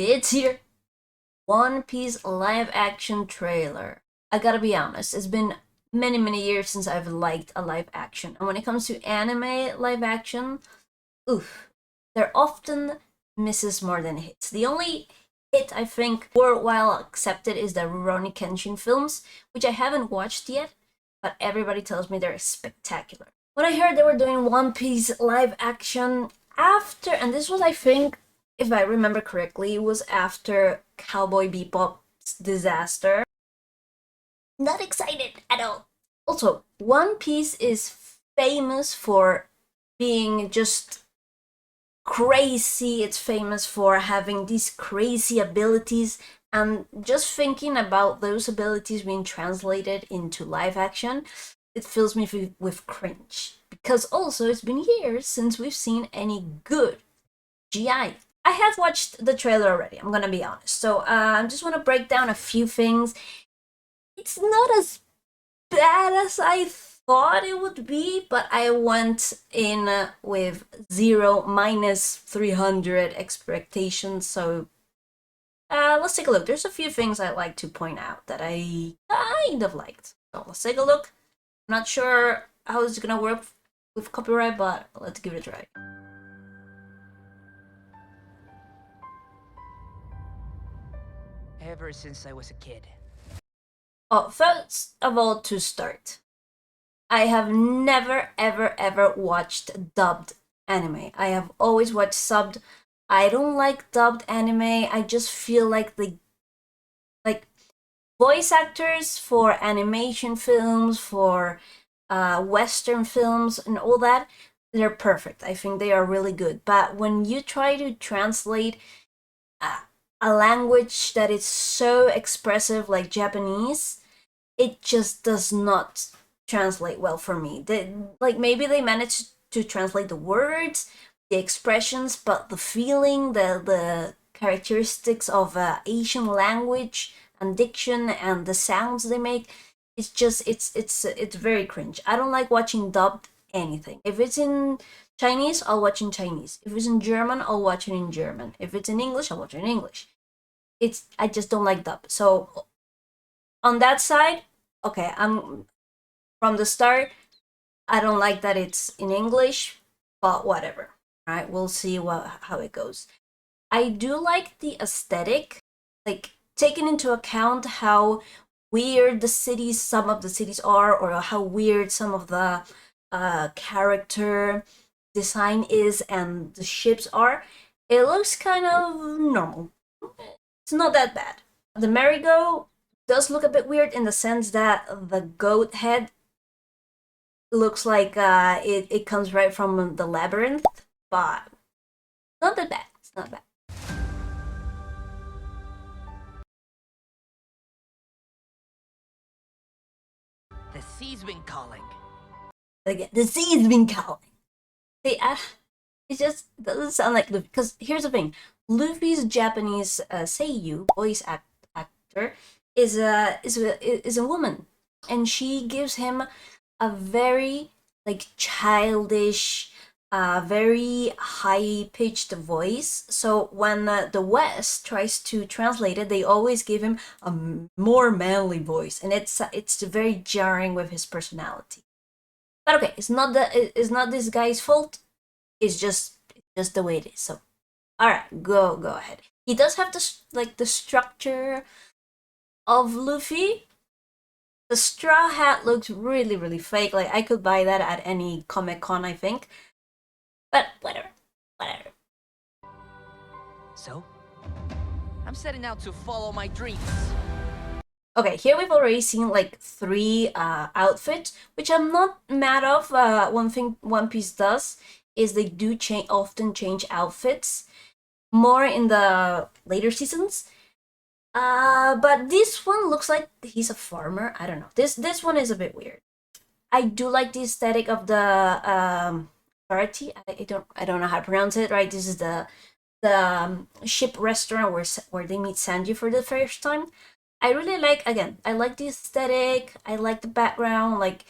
It's here. One Piece live action trailer. I gotta be honest, it's been many years since I've liked a live action. And when it comes to anime live action, oof, they're often misses more than hits. The only hit I think worthwhile accepted is the Rurouni Kenshin films, which I haven't watched yet, but everybody tells me they're spectacular. When I heard they were doing One Piece live action after, and this was, I think, if I remember correctly, it was after Cowboy Bebop's disaster. Not excited at all. Also, One Piece is famous for being just crazy. It's famous for having these crazy abilities, and just thinking about those abilities being translated into live action, it fills me with cringe. Because also, it's been years since we've seen any good GI. I have watched the trailer already, I'm gonna be honest. So I just want to break down a few things. It's not as bad as I thought it would be, but I went in with zero minus 300 expectations. So let's take a look. There's a few things I'd like to point out that I kind of liked. So let's take a look. I'm not sure how it's gonna work with copyright, but let's give it a try. Ever since I was a kid. Oh, first of all, to start, I have never ever watched dubbed anime. I have always watched subbed. I don't like dubbed anime. I just feel like the like voice actors for animation films, for Western films, and all that, they're perfect. I think they are really good. But when you try to translate a language that is so expressive like Japanese, it just does not translate well for me. Like maybe they managed to translate the words, the expressions, but the feeling, the characteristics of Asian language and diction and the sounds they make, it's very cringe. I don't like watching dubbed anything. If it's in Chinese, I'll watch in Chinese. If it's in German, I'll watch it in German. If it's in English, I'll watch it in English. I just don't like dub. So on that side, okay, I'm from the start. I don't like that it's in English, but whatever. All right, we'll see how it goes. I do like the aesthetic, like taking into account how weird some of the cities are, or how weird some of the character design is, and the ships are. It looks kind of normal. It's not that bad. The merry-go does look a bit weird in the sense that the goat head looks like it comes right from the labyrinth, but not that bad. It's not bad. The sea's been calling. Again, the sea's been calling. See, it just doesn't sound like Luffy. Because here's the thing: Luffy's Japanese Seiyu actor is a woman, and she gives him a very like childish, very high pitched voice. So when the West tries to translate it, they always give him a more manly voice, and it's very jarring with his personality. But okay, it's not this guy's fault. It's just the way it is. So all right, go ahead. He does have the structure of Luffy. The straw hat looks really fake. Like I could buy that at any Comic Con, I think. But whatever, whatever. So, I'm setting out to follow my dreams. Okay, here we've already seen like three outfits, which I'm not mad of. One thing One Piece does is they do often change outfits more in the later seasons. But this one looks like he's a farmer. I don't know. This one is a bit weird. I do like the aesthetic of the party. I don't know how to pronounce it. Right, this is the ship restaurant where they meet Sanji for the first time. I really like, again, I like the aesthetic. I like the background. Like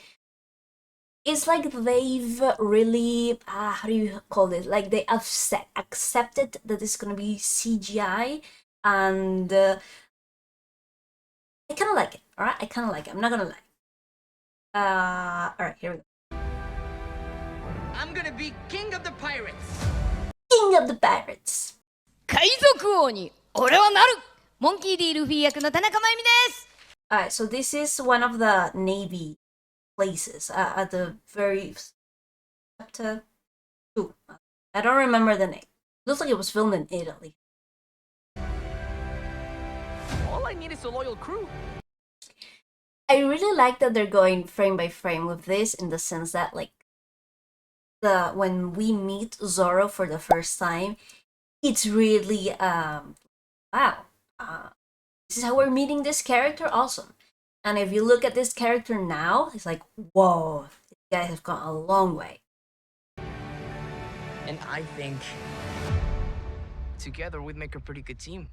it's like they've really how do you call it? Like they accepted that it's gonna be CGI, and I kind of like it. All right, I kind of like it. I'm not gonna lie. All right, here we go. I'm gonna be king of the pirates. King of the Pirates. 海賊王に俺はなるモンキー D ルフィ役の田中真由美です Alright, so this is one of the Navy places at the very chapter 2. I don't remember the name. Looks like it was filmed in Italy. All I need is a loyal crew. I really like that they're going frame by frame with this, in the sense that like when we meet Zoro for the first time, it's really wow. This is how we're meeting this character. Awesome. And if you look at this character now, it's like, whoa, this guy has gone a long way. And I think together we'd make a pretty good team.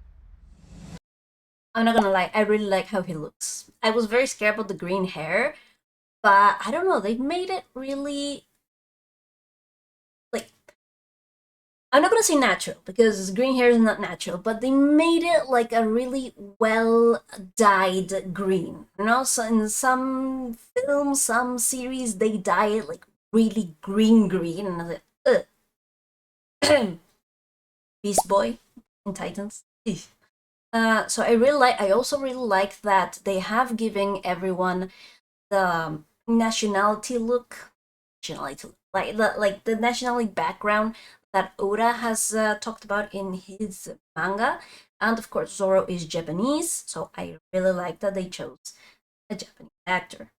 I'm not gonna lie, I really like how he looks. I was very scared about the green hair, but I don't know, they made it really like, I'm not gonna say natural because green hair is not natural, but they made it like a really well dyed green. You know, so in some films, some series, they dye it like really green, and I was like, ugh. Beast Boy in Titans. So I also really like that they have given everyone the nationality look, like the nationality background that Oda has talked about in his manga. And of course, Zoro is Japanese, so I really like that they chose a Japanese actor.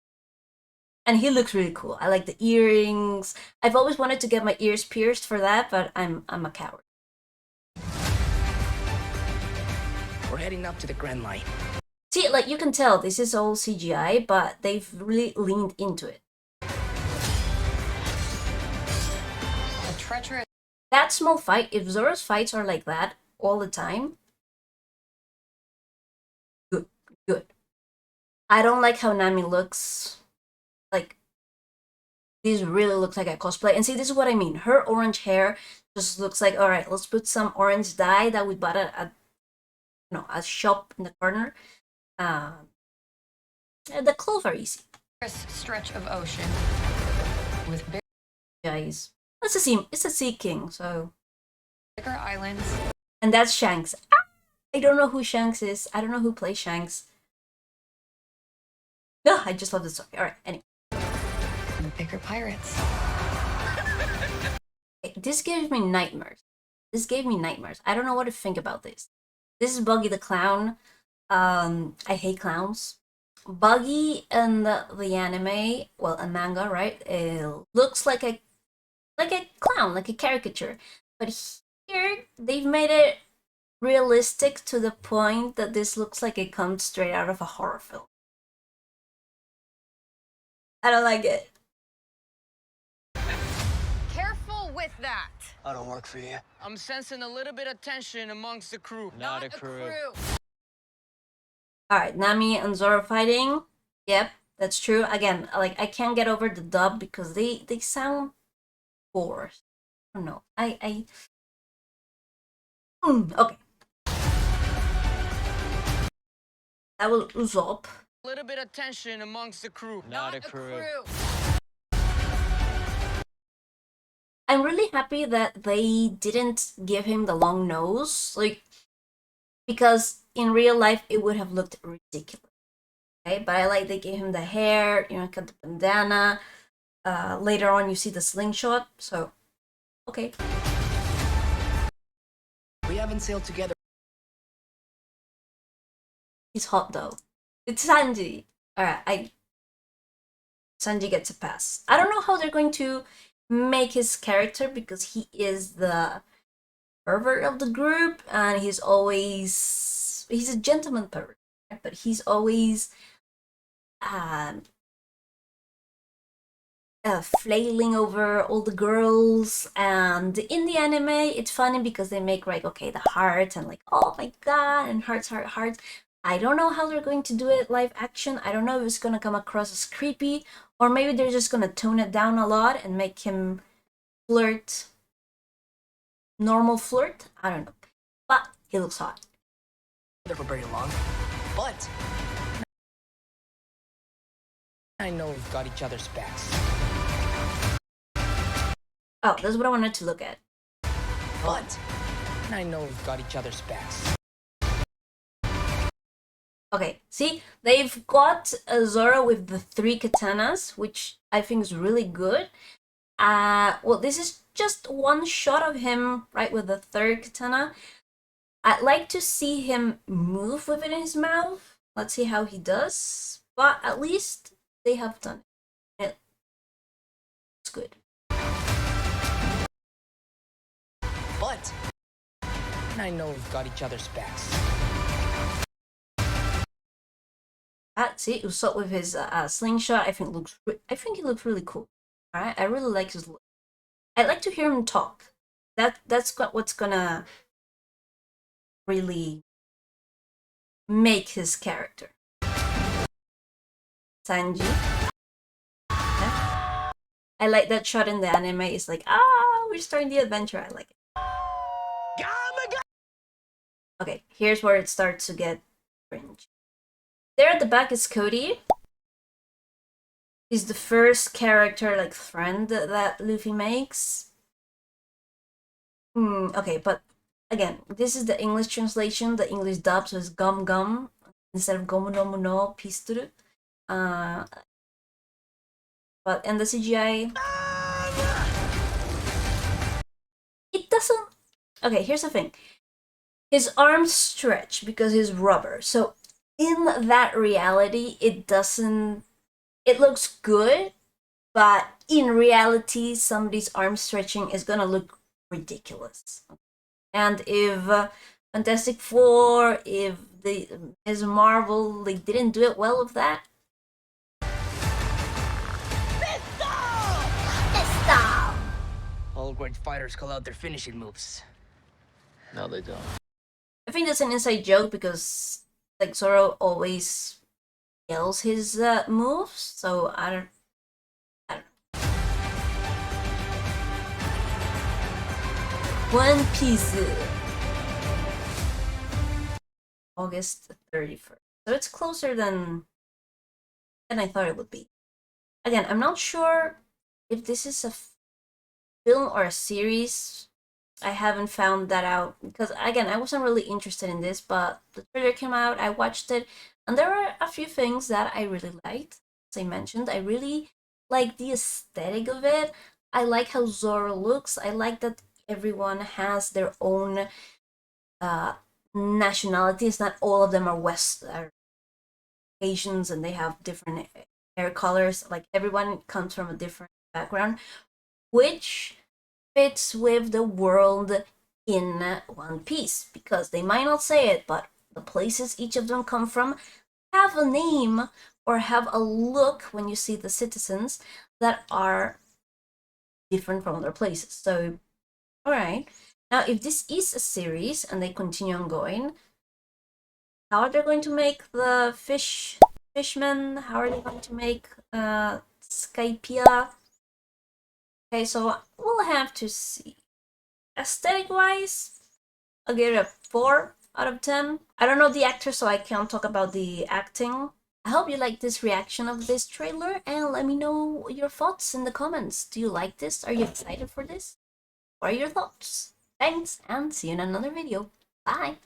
And he looks really cool. I like the earrings. I've always wanted to get my ears pierced for that, but I'm a coward. We're heading up to the Grand Line. See, like you can tell this is all CGI, but they've really leaned into it. A treacherous That small fight, if Zoro's fights are like that all the time, good. I don't like how Nami looks. Like, this really looks like a cosplay. And see, this is what I mean. Her orange hair just looks like, all right, let's put some orange dye that we bought at a shop in the corner. The clothes are easy. stretch of ocean with Guys, it's a sea king, so. bigger islands. And that's Shanks. Ah! I don't know who Shanks is. I don't know who plays Shanks. No, I just love the story. All right, anyway. And bigger pirates. This gave me nightmares. I don't know what to think about this. This is Buggy the Clown. I hate clowns. Buggy in the anime, well, a manga, right? It looks like a clown, like a caricature. But here, they've made it realistic to the point that this looks like it comes straight out of a horror film. I don't like it. Careful with that. I don't work for you. I'm sensing a little bit of tension amongst the crew. Not a crew. Alright, Nami and Zoro fighting. Yep, that's true. Again, like, I can't get over the dub because they sound forced. I don't know. Okay. That was Usopp. A little bit of tension amongst the crew. Not a crew. I'm really happy that they didn't give him the long nose, like, because in real life it would have looked ridiculous. Okay, but I like they gave him the hair, cut the bandana. Later on, you see the slingshot, so okay. We haven't sailed together. He's hot though. It's Sanji. Alright, Sanji gets a pass. I don't know how they're going to make his character because he is the pervert of the group and he's a gentleman pervert, but he's always flailing over all the girls. And in the anime, it's funny because they make like, okay, the heart and like, oh my god, and hearts. I don't know how they're going to do it live action. I don't know if it's gonna come across as creepy, or maybe they're just gonna tone it down a lot and make him flirt, normal flirt. I don't know, but he looks hot. There for very long, but I know we've got each other's backs. Oh, that's what I wanted to look at. But I know we've got each other's backs. Okay, see, they've got Zoro with the 3 katanas, which I think is really good. Well, this is just one shot of him, right, with the 3rd katana. I'd like to see him move with it in his mouth. Let's see how he does. But at least they have done it. It's good. But I know we've got each other's backs. See, Usopp with his slingshot, I think he looks really cool. Alright, I really like his look. I'd like to hear him talk. That's what's gonna really make his character. Sanji. Yeah. I like that shot in the anime. It's like, we're starting the adventure. I like it. Okay, here's where it starts to get cringe. There at the back is Cody. He's the first character, like, friend that Luffy makes. Okay, but again, this is the English translation. The English dub, so it's Gum Gum instead of Gomu no Mono Pisturu. But in the CGI, it doesn't. Okay, here's the thing. His arms stretch because he's rubber. So in that reality, it doesn't. It looks good, but in reality, somebody's arm stretching is gonna look ridiculous. And if Fantastic Four, if the Ms. Marvel, they didn't do it well with that. Pistol! All great fighters call out their finishing moves. No, they don't. I think that's an inside joke because, like, Zoro always yells his moves, so I don't know. One Piece. August 31st. So it's closer than I thought it would be. Again, I'm not sure if this is a film or a series. I haven't found that out because, again, I wasn't really interested in this, but the trailer came out, I watched it, and there were a few things that I really liked. As I mentioned, I really like the aesthetic of it. I like how Zoro looks. I like that everyone has their own nationalities. Not all of them are Asians and they have different hair colors. Like, everyone comes from a different background, which fits with the world in One Piece, because they might not say it, but the places each of them come from have a name or have a look when you see the citizens that are different from other places. So, alright. Now, if this is a series and they continue on going, how are they going to make the fishmen? How are they going to make Skypiea? Okay, so we'll have to see. Aesthetic-wise, I'll give it a 4 out of 10. I don't know the actor, so I can't talk about the acting. I hope you like this reaction of this trailer, and let me know your thoughts in the comments. Do you like this? Are you excited for this? What are your thoughts? Thanks, and see you in another video. Bye!